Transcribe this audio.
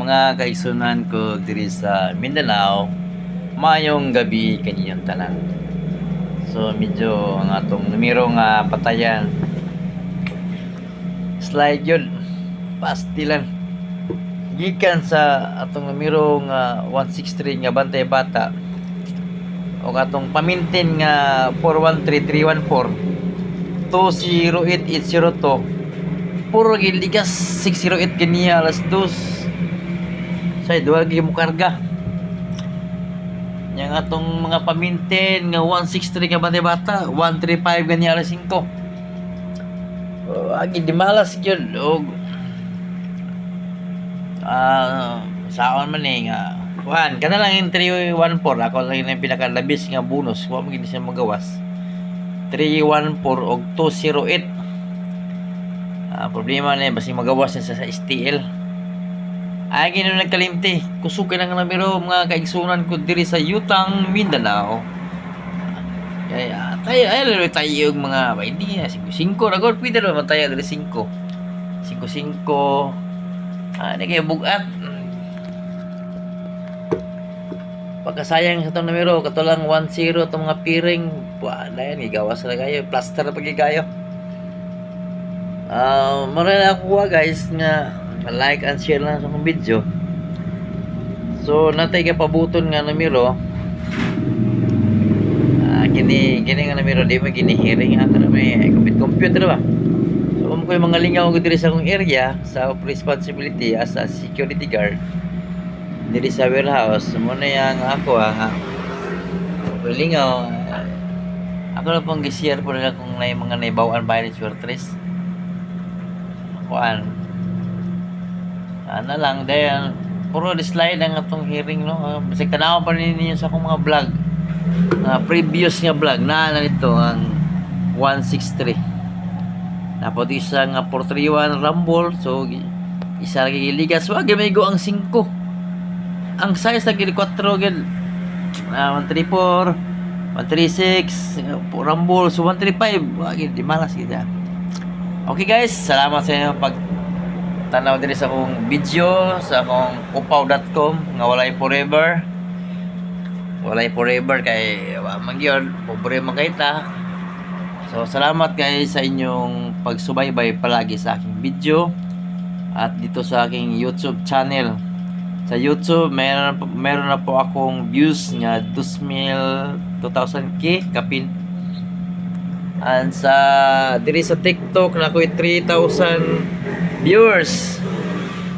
mga kaigsunan ko diri sa Mindanao, mayong gabi kaninyong tanan. So medyo ang atong numero nga patayan slide yun pastilan gikan sa atong numero nga 163 nga Bantay Bata o atong pamintin nga 413314 208802 puro giligas 608 kaniya alas 2 say duwa gi mo karga yang atong mga pamintin nga 163 nga Bantay Bata 135 kaniya alas 5 agi di malas gyud og saon man nga Juan, kana lang yung 314 ako lang yung pinakalabis nga bonus wa mo gid siya magawas 314 og 208 problema na basi magawas na sa STL ay gino nagkalimti kusukin ang numero mga kaigsunan ko diri sa Yutang, Mindanao kaya tayo yung mga hindi na 5-5 na god pwede naman tayo diri 5 5-5 kayo bugat pagkasayang sa itong numero katulang 10 itong mga piring wala yan igawas na kayo plaster na pagigayo marala ako guys nga like and share lang sa akong video so natay ka pabuton nga numero gini nga numero di mo ginihiring ako na may computer ba so kung ko yung mga lingaw ko diri sa akong area sa responsibility as a security guard diri sa warehouse muna yang ako lingaw ako na pong gi-share po nila kung may mga naibawaan ba ni Swertres kuan lang dahil puro slide ang atong hearing no bisag tanaw pa ninyo sa akong mga vlog previous nga vlog na nito ang 163 dapat isa nga 431 rumble so isa lagi ligas wag may go ang 5 ang size lagi 4 gid 134 136 rumble so 135 wag di malas gid. Okay guys, salamat sa inyo pag tanaw diri sa akong video sa akong upaw.com nga walay forever kay man gyud pobre man kay ta. So salamat guys sa inyong pagsubaybay palagi sa aking video at dito sa aking YouTube channel. Sa YouTube meron na po akong views nga 2,000k kapin. And sa diri sa TikTok na ko'y 3,000 viewers